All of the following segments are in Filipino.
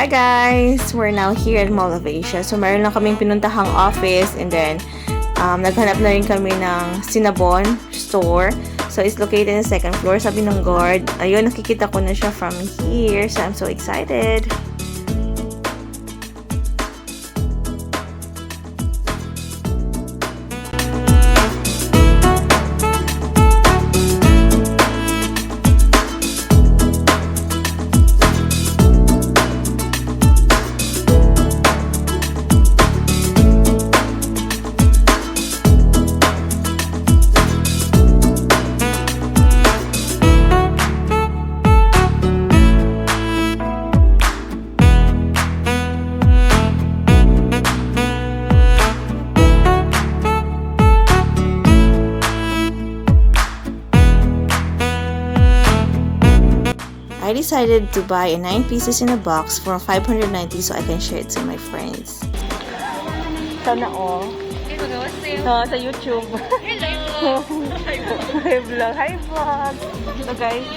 Hi guys! We're now here at Mall of Asia. So meron lang kaming pinuntahang office and then naghanap na rin kami ng Cinnabon store. So it's located in the second floor. Sabi ng guard, ayun, nakikita ko na siya from here. So I'm so excited! I decided to buy 9 pieces in a box for 590 so I can share it to my friends. Sana all. Sa YouTube. Hello! Hi vlog. Hi vlog! So guys,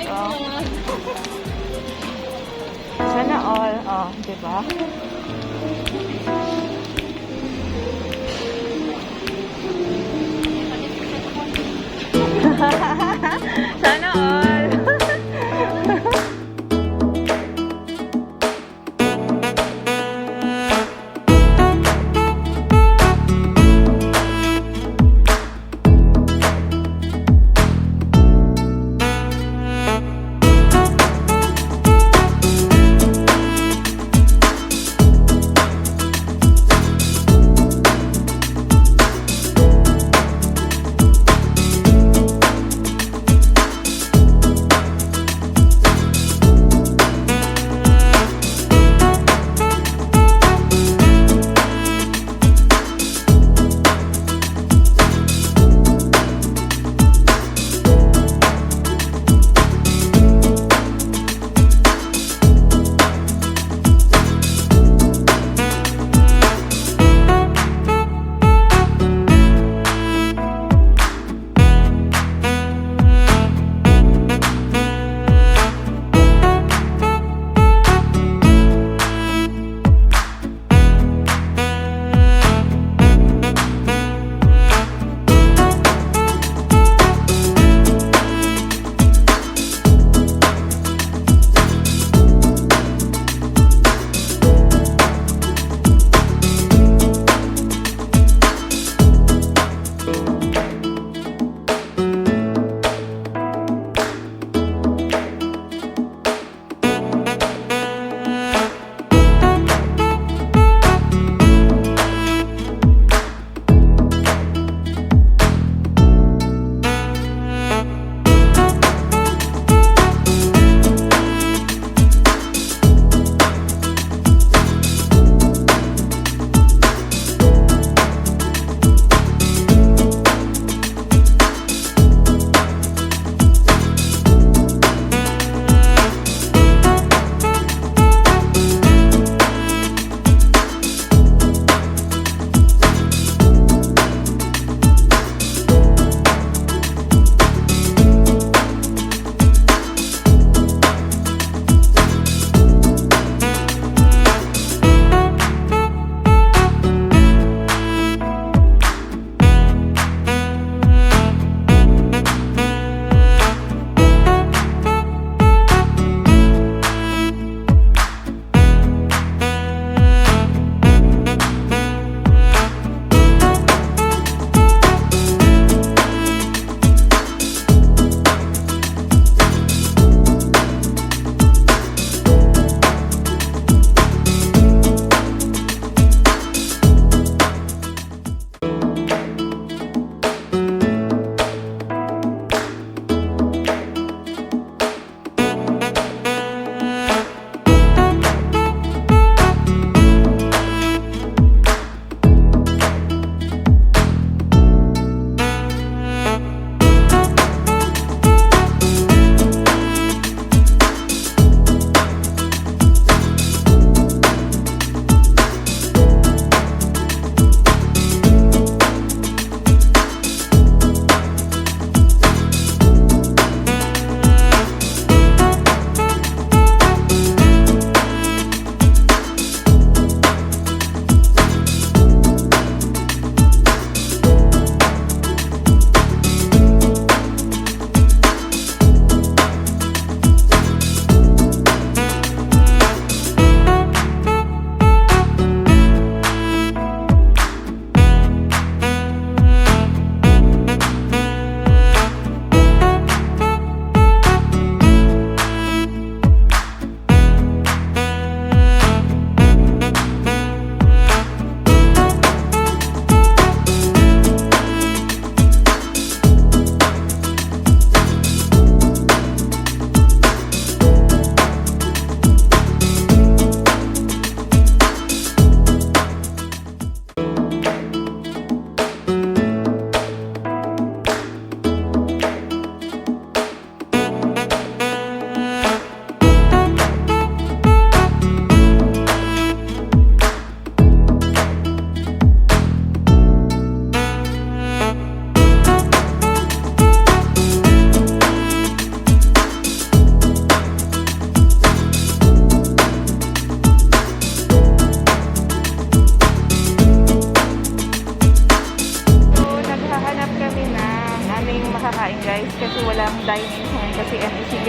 sana all. Diba? Sana all!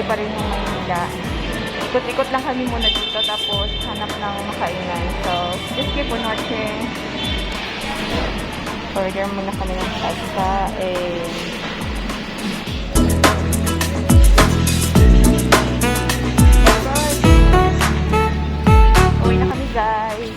pa rin yung Maynila. Ikot-ikot lang kami muna dito tapos hanap ng makainan. So, just keep on watching. Order muna kami ng Sascha and uwi na kami, guys.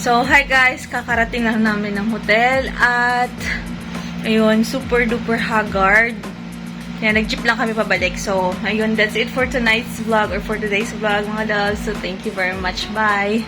So, hi guys! Kakarating lang namin ng hotel at ayun, super duper haggard. Yan, nag-jeep lang kami pabalik. So, ayun, that's it for tonight's vlog or for today's vlog mga loves. So, thank you very much. Bye!